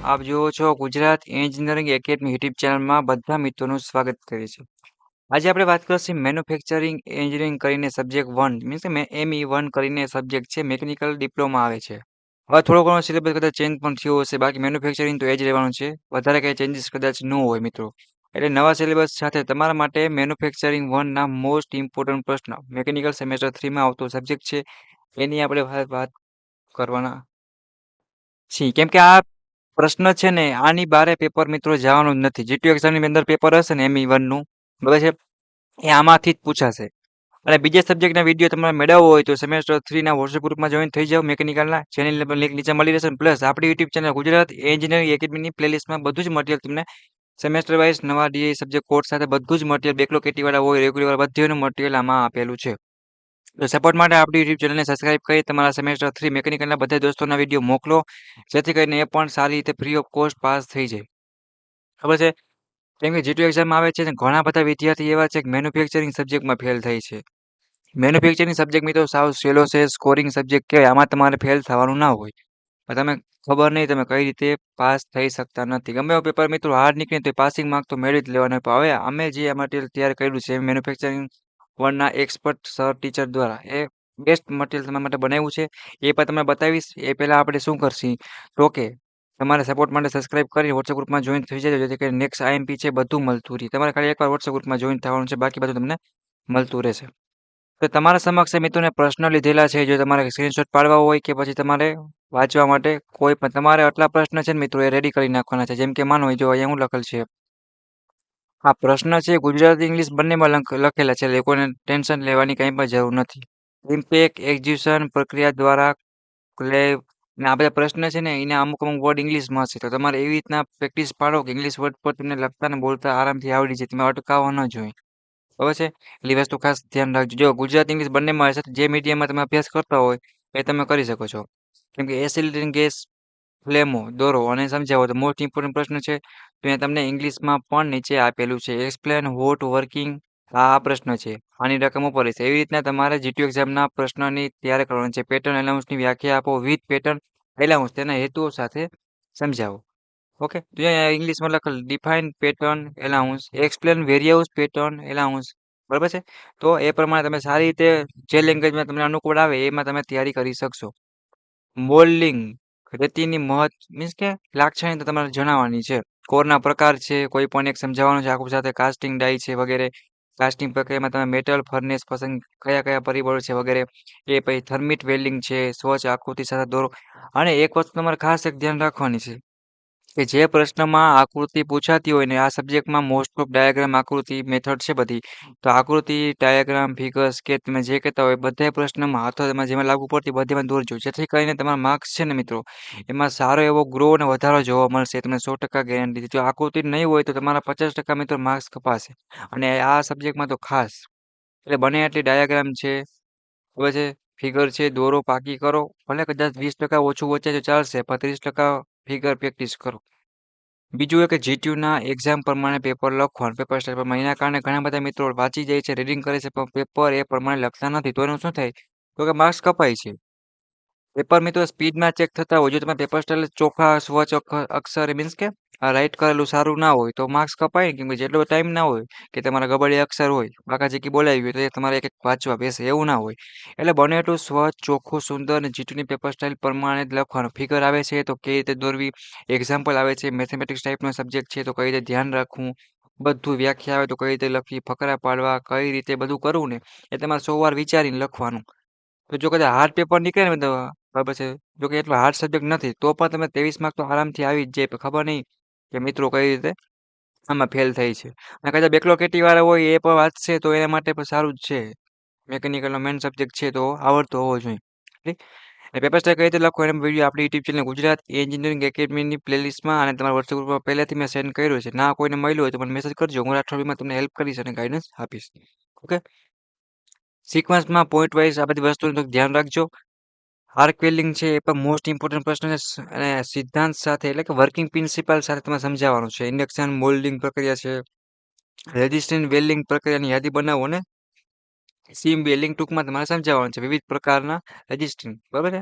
આપ જુઓ છો ગુજરાત એન્જિનિયરિંગ એકેડમી યુટ્યુબ ચેનલમાં બધા મિત્રોનું સ્વાગત કરે છે. આજે આપણે વાત કરીશું મેન્યુફેક્ચરિંગ એન્જિનિયરિંગ કરીને સબ્જેક્ટ 1 મીન્સ કે ME1 કરીને સબ્જેક્ટ છે મેકેનિકલ ડિપ્લોમા આવે છે. હવે થોડો ઘણો સિલેબસ કદાચ ચેન્જ પણ થયો હશે બાકી મેન્યુફેક્ચરિંગ તો એ જ રહેવાનું છે. વધારે કંઈ ચેન્જીસ કદાચ ન હોય મિત્રો. એટલે નવા સિલેબસ સાથે તમારા માટે મેન્યુફેક્ચરિંગ 1 ના મોસ્ટ ઇમ્પોર્ટન્ટ પ્રશ્ન મેકેનિકલ સેમેસ્ટર 3 માં આવતો સબ્જેક્ટ છે એની આપણે વાત કરવાના છીએ. કેમ કે આ પ્રશ્ન છે ને આની બારે પેપર મિત્રો જવાનું જ નથી. જીટીયુ એક્ઝામની અંદર પેપર હશે ને ME1 નું બરાબર છે એ આમાંથી જ પૂછાશે. અને બીજા સબ્જેક્ટના વિડીયો તમારે મેળવવો હોય તો સેમેસ્ટર 3 ના વોટ્સએપ ગ્રુપમાં જોઈન થઈ જાઓ મેકેનિકલના ચેનલ પર લિંક નીચે મળી રહેશે પ્લસ આપણી યુટ્યુબ ચેનલ ગુજરાત એન્જિનિયરિંગ એકેડમીની પ્લેલિસ્ટમાં બધું જ મટીરિયલ તમને સેમેસ્ટર વાઇઝ નવા ડીએ સબ્જેક્ટ કોર્સ સાથે બધું જ મટીરિયલ બેકલોગ કેટીવાળા હોય રેગ્યુલર વાળા બધું મટીરિયલ આમાં આપેલું છે. તો સપોર્ટ માટે આપણી યુટ્યુબ ચેનલને સબસ્ક્રાઇબ કરી તમારા સેમેસ્ટર 3 મેકેનિકલના બધા દોસ્તોના વિડીયો મોકલો જેથી કરીને એ પણ સારી રીતે ફ્રી ઓફ કોસ્ટ પાસ થઈ જાય. ખબર છે કેમ કે જીટીયુ એક્ઝામ આવે છે ને ઘણા બધા વિદ્યાર્થી એવા છે કે મેન્યુફેક્ચરિંગ સબ્જેક્ટમાં ફેલ થાય છે. મેન્યુફેક્ચરિંગ સબ્જેક્ટ મિત્રો સાવ સહેલો છે સ્કોરિંગ સબ્જેક્ટ કહેવાય આમાં તમારે ફેલ થવાનું ના હોય. પણ તમે ખબર નહીં તમે કઈ રીતે પાસ થઈ શકતા નથી. ગમે એવું પેપર મિત્રો હાર્ડ નીકળે તો પાસિંગ માર્ક તો મેળવી જ લેવાના. પણ હવે અમે જે આ મટીરિયલ તૈયાર કર્યું છે મેન્યુફેક્ચરિંગ 1 ના એક્સપર્ટ સર ટીચર દ્વારા એ બેસ્ટ મટીરિયલ તમારા માટે બનાવ્યું છે એ પણ તમને બતાવીશ. એ પહેલાં આપણે શું કરશી તો કે તમારે સપોર્ટ માટે સબસ્ક્રાઇબ કરી વોટ્સએપ ગ્રુપમાં જોઈન થઈ જજો જેથી કરીને નેક્સ્ટ આઈએમપી છે બધું મળતું રહે. તમારે ખાલી એકવાર વોટ્સએપ ગ્રુપમાં જોઈન થવાનું છે બાકી બધું તમને મળતું રહેશે. તો તમારા સમક્ષ મિત્રોને પ્રશ્ન લીધેલા છે જો તમારે સ્ક્રીનશોટ પાડવા હોય કે પછી તમારે વાંચવા માટે કોઈ પણ તમારે આટલા પ્રશ્ન છે ને મિત્રો એ રેડી કરી નાખવાના છે. જેમ કે માનો જો અહીંયા હું લખેલ છે આ પ્રશ્ન છે ગુજરાતી ઇંગ્લિશ બંનેમાં લખેલા છે લોકોને ટેન્શન લેવાની કંઈ પણ જરૂર નથી. ઇમ્પેક્ટ એક્ઝિક્યુશન પ્રક્રિયા દ્વારા આ બધા પ્રશ્ન છે ને એને અમુક વર્ડ ઇંગ્લિશમાં હશે તો તમારે એવી રીતના પ્રેક્ટિસ પાડો કે ઇંગ્લિશ વર્ડ પર તમને લખતા ને બોલતા આરામથી આવડી જાય. તમે અટકાવવા ન જોઈએ. બરાબર છે એટલી વસ્તુ ખાસ ધ્યાન રાખજો. જો ગુજરાતી ઇંગ્લિશ બંનેમાં હશે જે મીડિયમમાં તમે અભ્યાસ કરતા હોય એ તમે કરી શકો છો. કેમ કે એસિડિક ગેસ ફ્લેમો દોરો અને સમજાવો તો મોસ્ટ ઇમ્પોર્ટન્ટ પ્રશ્ન છે. તો એ તમને ઇંગ્લિશમાં પણ નીચે આપેલું છે એક્સપ્લેન વોટ વર્કિંગ આ પ્રશ્ન છે આની રકમ ઉપર છે. એવી રીતના તમારે જીટીયુ એક્ઝામના પ્રશ્નની તૈયાર કરવાની છે. પેટર્ન એલાઉન્સની વ્યાખ્યા આપો વિથ પેટર્ન એલાઉન્સ તેના હેતુઓ સાથે સમજાવો. ઓકે તો અહીંયા ઇંગ્લિશમાં લખેલ define pattern allowance explain various pattern allowance બરાબર છે. તો એ પ્રમાણે તમે સારી રીતે જે લેંગ્વેજમાં તમને અનુકૂળ આવે એમાં તમે તૈયારી કરી શકશો. મોલ્ડિંગ રેતીની મીન્સ કે લાક્ષણિકતા તમારે જણાવવાની છે. કોરના પ્રકાર છે કોઈ પણ એક સમજાવવાનું છે આખું સાથે કાસ્ટિંગ ડાય છે વગેરે કાસ્ટિંગ પ્રક્રિયામાં તમે મેટલ ફર્નેસ પસંદ કયા કયા પરિબળો છે વગેરે એ પછી થર્મિટ વેલ્ડિંગ છે સ્વચ્છ આકૃતિ સાથે દોરો. અને એક વસ્તુ તમારે ખાસ એક ધ્યાન રાખવાની છે કે જે પ્રશ્નમાં આકૃતિ પૂછાતી હોય ને આ સબ્જેક્ટમાં મોસ્ટ ઓફ ડાયાગ્રામ આકૃતિ મેથડ છે બધી તો આકૃતિ ડાયાગ્રામ ફિગર સ્કેચ તમે જે કહેતા હોય બધા પ્રશ્નમાં હાથો તમે જેમાં લાગુ પડતી બધીમાં દોરજો જેથી કરીને તમારા માર્ક્સ છે ને મિત્રો એમાં સારો એવો ગ્રો અને વધારો જોવા મળશે. તમને 100% ગેરંટી. જો આકૃતિ નહીં હોય તો તમારા 50% મિત્રો માર્ક્સ કપાશે. અને આ સબ્જેક્ટમાં તો ખાસ એટલે બને એટલી ડાયાગ્રામ છે હવે છે ફિગર છે દોરો પાકી કરો ભલે કદાચ 20% ઓછું વચ્ચે તો ચાલશે પણ 30% ફિગર પ્રેક્ટિસ કરો. બીજું એ કે જીટીયુના એક્ઝામ પ્રમાણે પેપર લખવાનું પેપર સ્ટાઇલ પ્રમાણે એના કારણે ઘણા બધા મિત્રો વાંચી જાય છે રીડિંગ કરે છે પણ પેપર એ પ્રમાણે લખતા નથી તો એનું શું થાય તો કે માર્ક્સ કપાય છે. પેપર મિત્રો સ્પીડમાં ચેક થતા હોય જો તમે પેપર સ્ટાઇલ ચોખ્ખા સ્વચ્છ અક્ષર મીન્સ કે આ રાઈટ કરેલું સારું ના હોય તો માર્ક્સ કપાય કેમ કે જેટલો ટાઈમ ના હોય કે તમારા ગબડિયા અક્ષર હોય બાકાચીકી બોલાવી હોય તો એ તમારે એક વાંચવા બેસે એવું ના હોય. એટલે બને એટલું સ્વચ્છ ચોખ્ખું સુંદર અને જીટીયુની પેપર સ્ટાઇલ પ્રમાણે જ લખવાનું. ફિગર આવે છે તો કેવી રીતે દોરવી એક્ઝામ્પલ આવે છે મેથેમેટિક્સ ટાઈપનો સબ્જેક્ટ છે તો કઈ રીતે ધ્યાન રાખવું બધું વ્યાખ્યા આવે તો કઈ રીતે લખવી ફકરા પાડવા કઈ રીતે બધું કરવું ને એ તમારે 100 વાર વિચારીને લખવાનું. તો જો કદાચ હાર્ડ પેપર નીકળે ને તો બરાબર છે જો કે એટલો હાર્ડ સબ્જેક્ટ નથી તો પણ તમે 23 માર્ક તો આરામથી આવી જ જાય. ખબર નહીં કે મિત્રો કઈ રીતે આમાં ફેલ થાય છે. અને કદાચ બેકલોગ કેટીવાળા હોય એ પણ વાંચશે તો એના માટે પણ સારું જ છે. મેકેનિકલનો મેઇન સબ્જેક્ટ છે તો આવડતો હોવો જોઈએ. ઠીક એ પેપર સ્ટાઇલ કઈ રીતે લખો એનો વિડીયો આપણી યુટ્યુબ ચેનલ ગુજરાત એન્જિનિયરિંગ એકેડમીની પ્લેલિસ્ટમાં અને તમારા વોટ્સએપ ગ્રુપમાં પહેલાથી મેં સેન્ડ કર્યું છે. ના કોઈને મળ્યું હોય તો મને મેસેજ કરજો હું અઠવાડિયામાં તમને હેલ્પ કરીશ અને ગાઈડન્સ આપીશ. ઓકે સિક્વન્સમાં પોઈન્ટ વાઇઝ આ બધી વસ્તુનું ધ્યાન રાખજો. આર્ક વેલ્ડિંગ છે એ પણ મોસ્ટ ઇમ્પોર્ટન્ટ પ્રશ્ન છે અને સિદ્ધાંત સાથે એટલે કે વર્કિંગ પ્રિન્સિપલ સાથે તમારે સમજાવવાનું છે. ઇન્ડક્શન મોલ્ડિંગ પ્રક્રિયા છે રેઝિસ્ટન્ટ વેલ્ડિંગ પ્રક્રિયાની યાદી બનાવો ને સીમ વેલ્ડિંગ ટૂંકમાં તમારે સમજાવવાનું છે વિવિધ પ્રકારના રેઝિસ્ટન્ટ બરાબર છે.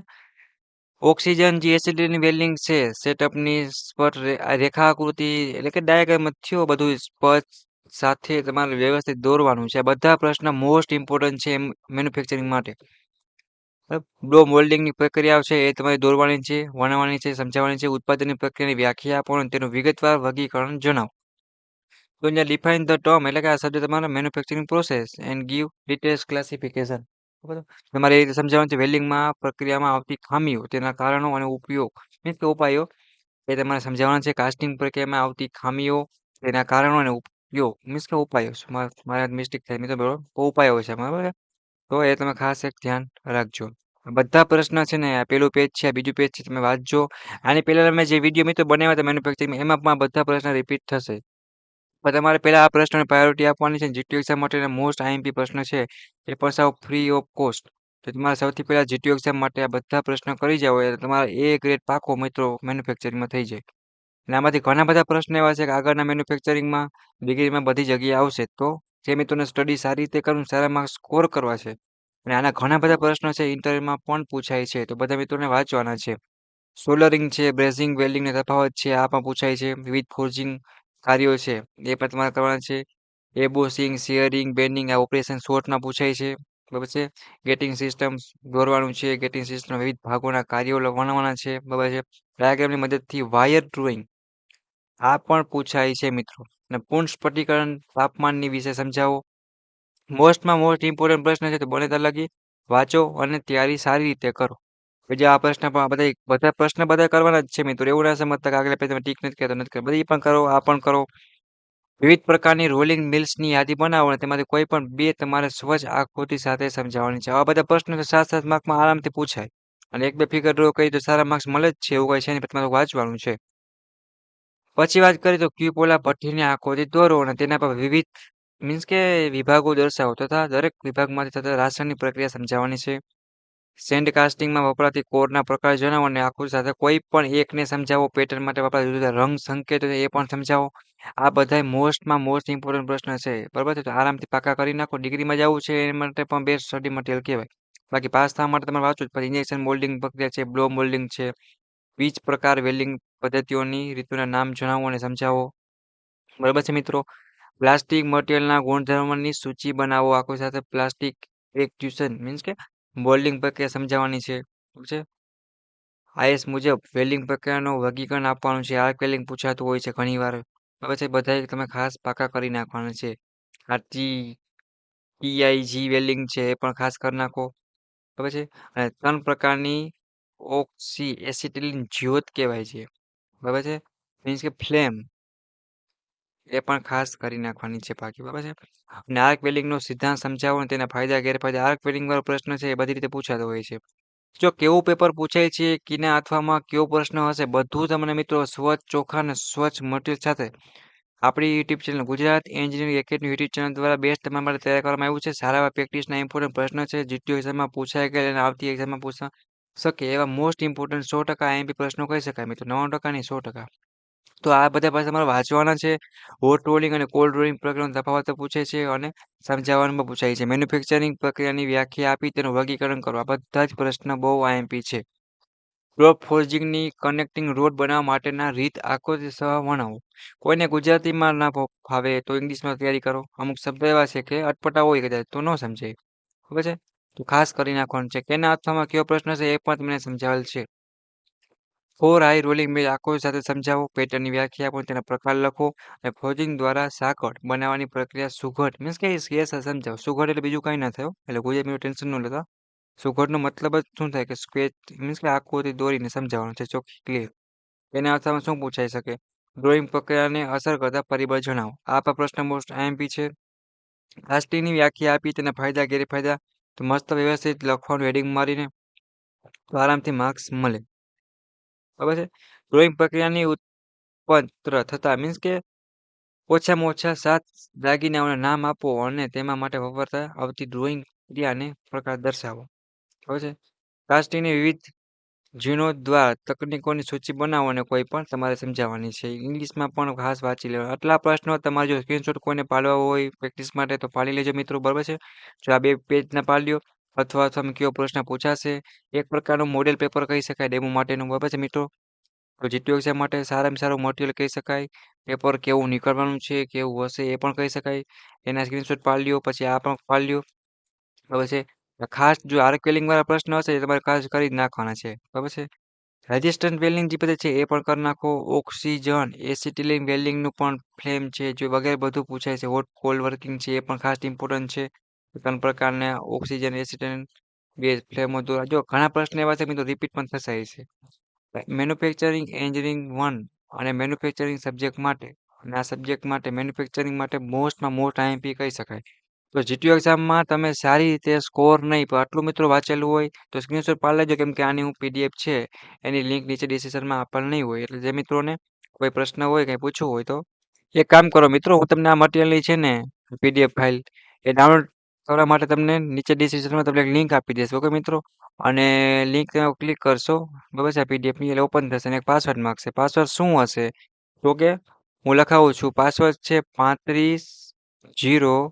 ઓક્સિજન જે એસિડની વેલ્ડિંગ છે સેટઅપની સ્પટ રેખાકૃતિ એટલે કે ડાયાગ્રામ જ થયો બધું સ્પષ્ટ સાથે તમારે વ્યવસ્થિત દોરવાનું છે. આ બધા પ્રશ્ન મોસ્ટ ઇમ્પોર્ટન્ટ છે મેન્યુફેક્ચરિંગ માટે. બ્લો મોલ્ડિંગની પ્રક્રિયાઓ છે એ તમારે દોરવાની છે, વર્ણવવાની છે, સમજાવવાની છે. ઉત્પાદનની પ્રક્રિયાની વ્યાખ્યા આપો અને તેનું વિગતવાર વર્ગીકરણ જણાવો. તો અહીંયા ડિફાઇન ધ ટર્મ એટલે કે આ શબ્દ તમારો manufacturing process and give details classification. બરાબર. તમારે એ રીતે સમજાવવાનું છે વેલ્ડિંગમાં પ્રક્રિયામાં આવતી ખામીઓ, તેના કારણો અને ઉપયોગ મીન્સ કે ઉપાયો એ તમારે સમજાવવાના છે. કાસ્ટિંગ પ્રક્રિયામાં આવતી ખામીઓ, તેના કારણો અને ઉપયોગ મીન્સ કે ઉપાયો. મારા મિસ્ટેક થાય મિત્રો બરોબર. ઉપાયો છે બરાબર છે. તો એ તમે ખાસ એક ધ્યાન રાખજો. આ બધા પ્રશ્ન છે ને આ પેલું પેજ છે, આ બીજું પેજ છે, તમે વાંચજો. આની પહેલા તમે જે વિડીયો મિત્રો બનાવ્યા હતા મેન્યુફેક્ચરિંગ એમાં પણ આ બધા પ્રશ્ન રિપીટ થશે. પણ તમારે પહેલા આ પ્રશ્નને પ્રાયોરિટી આપવાની છે. જીટીયુ એક્ઝામ માટે મોસ્ટ આઈએમપી પ્રશ્ન છે એ પણ સાવ ફ્રી ઓફ કોસ્ટ. તો તમારે સૌથી પહેલા જીટીયુ એક્ઝામ માટે આ બધા પ્રશ્ન કરી જાવ એટલે તમારે એ ગ્રેડ પાકો મિત્રો મેન્યુફેક્ચરિંગમાં થઈ જાય. અને આમાંથી ઘણા બધા પ્રશ્ન એવા છે કે આગળના મેન્યુફેક્ચરિંગમાં ડિગ્રીમાં બધી જગ્યાએ આવશે. તો જે મિત્રોને સ્ટડી સારી રીતે કરવું, સારા માર્ક્સ સ્કોર કરવા છે અને આના ઘણા બધા પ્રશ્નો છે ઇન્ટરવ્યુમાં પણ પૂછાય છે. તો બધા મિત્રોને વાંચવાના છે. સોલરિંગ છે, બ્રેઝિંગ, વેલ્ડિંગનો તફાવત છે, આ પણ પૂછાય છે. વિવિધ ફોર્જિંગ કાર્યો છે એ પણ તમારે કરવાના છે. એબોસિંગ, શિયરિંગ, બેન્ડિંગ આ ઓપરેશન શોર્ટમાં પૂછાય છે. બરાબર છે. ગેટિંગ સિસ્ટમ દોરવાનું છે. ગેટિંગ સિસ્ટમ વિવિધ ભાગોના કાર્યો વર્ણવવાના છે. બરાબર છે. ડાયાગ્રામની મદદથી વાયર ડ્રોઈંગ આ પણ પૂછાય છે મિત્રો. અને પૂર્ણ સ્ફટિકરણ તાપમાનની વિશે સમજાવો. મોસ્ટમાં મોસ્ટ ઇમ્પોર્ટન્ટ પ્રશ્ન છે તો બને ત્યાં લગી વાંચો અને તૈયારી સારી રીતે કરો. જે આ પ્રશ્ન પણ બધા પ્રશ્ન બધા કરવાના જ છે મિત્રો. એવું ના સમજતા કે આગળ તમે ટીક નથી કરતો નથી કરતો. બધી પણ કરો, આ પણ કરો. વિવિધ પ્રકારની રોલિંગ મિલ્સની યાદી બનાવો અને તેમાંથી કોઈ પણ બે તમારે સ્વચ્છ આકૃતિ સાથે સમજાવવાની છે. આવા બધા પ્રશ્નો 7-7 માર્કમાં આરામથી પૂછાય. અને એક બે ફિગર ડ્રો કરી તો સારા માર્ક્સ મળે જ છે. એવું કઈ છે નહીં, તમારે વાંચવાનું છે. પછી વાત કરીએ તો ક્યુપોલા ભઠ્ઠીની આકૃતિ દોરો અને તેના પર વિવિધ મીન્સ કે વિભાગો દર્શાવો તથા દરેક વિભાગમાંથી થતા રાસાયણિક પ્રક્રિયા સમજાવવાની છે. સેન્ડ કાસ્ટિંગમાં વપરાતી કોરના પ્રકાર જણાવો અને આકૃતિ સાથે કોઈ પણ એકને સમજાવો. પેટર્ન માટે વપરાતા જુદા જુદા રંગ સંકેતો છે એ પણ સમજાવો. આ બધા મોસ્ટમાં મોસ્ટ ઇમ્પોર્ટન્ટ પ્રશ્ન છે. બરાબર છે. તો આરામથી પાકા કરી નાખો. ડિગ્રીમાં જવું છે એ માટે પણ બેસ્ટ સ્ટડી મટીરિયલ કહેવાય. બાકી પાસ થવા માટે તમારે વાંચવું જ પછી ઇન્જેક્શન મોલ્ડિંગ પ્રક્રિયા છે, બ્લો મોલ્ડિંગ છે, વીજ પ્રકાર વેલ્ડિંગ પદ્ધતિઓની રીતોના નામ જણાવો અને સમજાવો. બરાબર છે મિત્રો. પ્લાસ્ટિક મટીરિયલના ગુણધર્મોની સૂચિ બનાવો. આખો સાથે પ્લાસ્ટિક એક્યુશન મીન્સ કે મોલ્ડિંગ પ્રક્રિયા સમજાવવાની છે. છે આઈએસ મુજબ વેલ્ડિંગ પ્રક્રિયાનું વર્ગીકરણ આપવાનું છે. આર્ક વેલ્ડિંગ પૂછાતું હોય છે ઘણીવાર. બરાબર છે. બધા તમે ખાસ પાકા કરી નાખવાના છે. આ ટીઆઈજી વેલ્ડિંગ છે એ પણ ખાસ કરી નાખો. બરાબર છે. અને 3 પ્રકારની ઓક્સી એસિટિલિન જ્યોત કહેવાય છે. બરાબર છે. મીન્સ કે ફ્લેમ એ પણ ખાસ કરી નાખવાની છે બાકી. બરાબર છે. અને આર્ક વેલ્ડિંગનો સિદ્ધાંત સમજાવો અને તેના ફાયદા ગેરફાયદા. આર્ક વેલ્ડિંગ વાળો પ્રશ્ન છે એ બધી રીતે પૂછાતો હોય છે. જો કેવું પેપર પૂછાય છે કીના અથવામાં કેવો પ્રશ્ન હશે બધું તમને મિત્રો સ્વચ્છ ચોખા અને સ્વચ્છ મટીરિયલ સાથે આપણી YouTube channel Gujarat engineering academy YouTube channel દ્વારા બેસ્ટ તમારા માટે તૈયાર કરવામાં આવ્યું છે. સારા પ્રેક્ટિસના ઇમ્પોર્ટન્ટ પ્રશ્ન છે. જીટીયુ એક્ઝામમાં પૂછાય ગયા અને આવતી એક્ઝામમાં પૂછા શકે એવા મોસ્ટ ઇમ્પોર્ટન્ટ 100% આઈએમપી પ્રશ્નો કહી શકાય મિત્રો. 90% નહીં 100%. તો આ બધા પાસે તમારે વાંચવાના છે. હોટ રોલિંગ અને કોલ્ડ રોલિંગ પ્રક્રિયાનો તફાવત પૂછે છે અને સમજાવવાનું પણ પૂછાય છે. મેન્યુફેક્ચરિંગ પ્રક્રિયાની વ્યાખ્યા આપી તેનું વર્ગીકરણ કરો. આ બધા જ પ્રશ્ન બહુ આઈએમપી છે. રોડ ફોર્જિંગની કનેક્ટિંગ રોડ બનાવવા માટેના રીત આકૃતિ સહ વર્ણવો. કોઈને ગુજરાતીમાં ના ફાવે તો ઇંગ્લિશમાં તૈયારી કરો. અમુક શબ્દ એવા છે કે અટપટા હોય કદાચ તો ન સમજાય. ખબર છે. તો ખાસ કરી નાખવાનું છે. કેના અથવામાં કયો પ્રશ્ન છે એ પણ તમને સમજાવેલ છે. 4 હાઈ રોલિંગ મિલ આકૃતિ સાથે સમજાવો. પેટર્નની વ્યાખ્યા આપો, તેના પ્રકાર લખો અને ફોર્જિંગ દ્વારા સાંકળ બનાવવાની પ્રક્રિયા સુઘડ મીન્સ કે સમજાવો. સુઘડ એટલે બીજું કંઈ ના થયો એટલે ગુજરાતીમાં ટેન્શન ન લેતા. સુઘડનો મતલબ જ શું થાય કે સ્કેચ મીન્સ કે આકૃતિ દોરીને સમજાવવાનું છે ચોખ્ખી ક્લિયર. એના અર્થમાં શું પૂછાઈ શકે? ડ્રોઈંગ પ્રક્રિયાને અસર કરતા પરિબળ જણાવો. આ પણ પ્રશ્ન મોસ્ટ આઈએમપી છે. કાસ્ટિંગની વ્યાખ્યા આપી તેના ફાયદા ગેરફાયદા તો મસ્ત વ્યવસ્થિત લખવાનું હેડિંગ મારીને તો આરામથી માર્ક્સ મળે. બરાબર છે. ડ્રોઈંગ પ્રક્રિયાની ઉત્પન્ન થતા મીન્સ કે ઓછામાં ઓછા 7 દાગીનાઓના નામ આપો અને તેમાં માટે વપરાતા આવતી ડ્રોઈંગ ક્રિયાને પ્રકાર દર્શાવો. બરાબર છે. કાસ્ટિંગની વિવિધ જીર્ણોદ્વાર તકનીકોની સૂચિ બનાવો અને કોઈ પણ તમારે સમજાવવાની છે. ઇંગ્લિશમાં પણ ખાસ વાંચી લેવાનું. આટલા પ્રશ્નો તમારે જો સ્ક્રીનશોટ કોઈને પાડવા હોય પ્રેક્ટિસ માટે તો પાડી લેજો મિત્રો. બરાબર છે. જો આ 2 પેજના પાડી લ્યો અથવા તમે કયો પ્રશ્ન પૂછાશે. એક પ્રકારનું મોડેલ પેપર કહી શકાય ડેમો માટેનું, બરાબર છે મિત્રો. તો જીટીયુ એક્ઝામ માટે સારામાં સારું મટીરિયલ કહી શકાય. પેપર કેવું નીકળવાનું છે, કેવું હશે એ પણ કહી શકાય. એના સ્ક્રીનશોટ પાડી લ્યો, પછી આ પણ પાડી લ્યો. બરાબર છે. ખાસ જો આર્કવેલિંગ વાળા પ્રશ્ન હશે એ તમારે ખાસ કરી જ નાખવાના છે. બરાબર છે. રેઝિસ્ટન્ટ વેલ્ડિંગ જે પદ્ધતિ છે એ પણ કરી નાખો. ઓક્સિજન એસિટિલિન વેલ્ડિંગનું પણ ફ્લેમ છે જો વગેરે બધું પૂછાય છે. હોટ કોલ્ડ વર્કિંગ છે એ પણ ખાસ ઇમ્પોર્ટન્ટ છે. ત્રણ પ્રકારના ઓક્સિજન એસિટિલિન બે ફ્લેમ હતું. જો ઘણા પ્રશ્ન એવા છે મિત્રો રિપીટ પણ થશે છે. મેન્યુફેક્ચરિંગ એન્જિનિયરિંગ 1 અને મેન્યુફેક્ચરિંગ સબ્જેક્ટ માટે અને આ સબ્જેક્ટ માટે મેન્યુફેક્ચરિંગ માટે મોસ્ટમાં મોસ્ટ આઈએમપી કહી શકાય. તો જીટીયુ એક્ઝામમાં તમે સારી રીતે સ્કોર નહીં પણ આટલું મિત્રો વાંચેલું હોય તો સ્ક્રીનશોટ પાડી લેજો, કેમ કે આની હું પીડીએફ છે એની લિંક નીચે ડિસ્ક્રિપ્શનમાં આપેલ નહીં હોય. એટલે જે મિત્રોને કોઈ પ્રશ્ન હોય કંઈ પૂછવું હોય તો એક કામ કરો મિત્રો, હું તમને આ મટીરિયલની છે ને પીડીએફ ફાઇલ એ ડાઉનલોડ કરવા માટે તમને નીચે ડિસ્ક્રિપ્શનમાં તમને એક લિંક આપી દઈશ. ઓકે મિત્રો, અને લિંક ક્લિક કરશો બરાબર છે પીડીએફની એટલે ઓપન થશે અને એક પાસવર્ડ માંગશે. પાસવર્ડ શું હશે તો કે હું લખાવું છું. પાસવર્ડ છે 3501.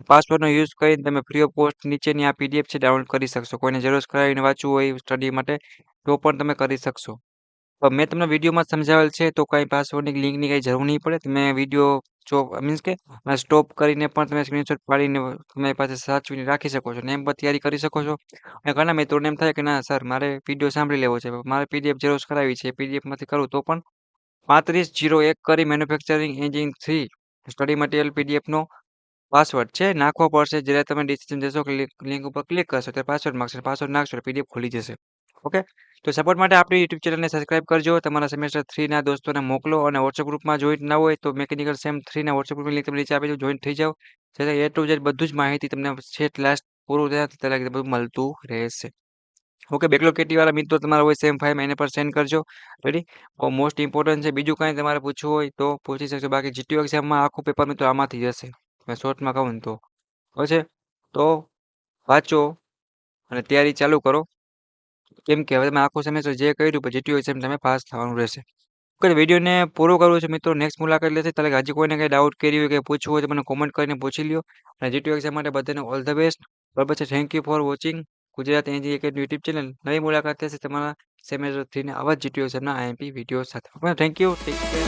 પાસવર્ડનો યુઝ કરીને તમે ફ્રી ઓફ કોસ્ટ નીચેની આ પીડીએફ છે ડાઉનલોડ કરી શકશો. કોઈને ઝેરોક્ષ કરાવીને વાંચવું હોય સ્ટડી માટે તો પણ તમે કરી શકશો. તો મેં તમને વિડીયોમાં સમજાવેલ છે તો કાંઈ પાસવર્ડની લિંકની કંઈ જરૂર નહીં પડે. તમે વિડીયો જો મીન્સ કે સ્ટોપ કરીને પણ તમે સ્ક્રીનશોટ પાડીને તમારી પાસે સાચવીને રાખી શકો છો ને એમ પણ તૈયારી કરી શકો છો. અને ઘણા મિત્રોને એમ થાય કે ના સર મારે વિડીયો સાંભળી લેવો છે, મારે પીડીએફ ઝેરોક્ષ કરાવી છે, પીડીએફમાંથી કરું તો પણ 3501 કરી મેન્યુફેક્ચરિંગ એન્જિન 3 સ્ટડી મટીરિયલ પીડીએફનો પાસવર્ડ છે નાખવો પડશે. જ્યારે તમે ડિસિઝન જશો કે લિંક ઉપર ક્લિક કરશો ત્યારે પાસવર્ડ માંગશે. પાસવર્ડ નાખશો એટલે પીડીએફ ખુલી જશે. ઓકે, તો સપોર્ટ માટે આપણી યુટ્યુબ ચેનલને સબસ્ક્રાઇબ કરજો. તમારા સેમેસ્ટર 3 ના દોસ્તોને મોકલો અને વોટ્સએપ ગ્રુપમાં જોઈન્ટ ના હોય તો મેકેનિકલ સેમ 3 ના વોટ્સએપ ગ્રુપની લિંક તમને નીચે આપી દઉં, જોઈન્ટ થઈ જાઓ. જેથી એ ટુ ઝેડ બધું જ માહિતી તમને છેક લાસ્ટ પૂરું થાય ત્યારે બધું મળતું રહેશે. ઓકે, બેકલોગ કેટીવાળા મિત્રો તમારા હોય સેમ 5 એને પણ સેન્ડ કરજો. રેડી, બહુ મોસ્ટ ઇમ્પોર્ટન્ટ છે. બીજું કાંઈ તમારે પૂછવું હોય તો પૂછી શકશો. બાકી જીટીયુ એક્ઝામમાં આખું પેપર મિત્રો આમાંથી જશે. મેં શોર્ટમાં કહું ને તો છે. તો વાંચો અને તૈયારી ચાલુ કરો, કેમ કે હવે તમે આખું સેમેસ્ટર જે કર્યું પછી જીટીયુ એક્ઝામ તમે પાસ થવાનું રહેશે. ઓકે, વિડીયોને પૂરો કરવું છે મિત્રો. નેક્સ્ટ મુલાકાત લેશે ત્યારે હજી કોઈને કંઈ ડાઉટ કરી હોય કે પૂછવું હોય તો મને કોમેન્ટ કરીને પૂછી લ્યો. અને જીટીયુ એક્ઝામ માટે બધાને ઓલ ધ બેસ્ટ. બરાબર છે. Thank you for watching Gujarat Eng academy YouTube channel. નવી મુલાકાત થશે તમારા સેમેસ્ટર 3 આવા જ જીટીયુ એક્ઝામના આઈએમપી વિડીયો સાથે. Thank you, take care.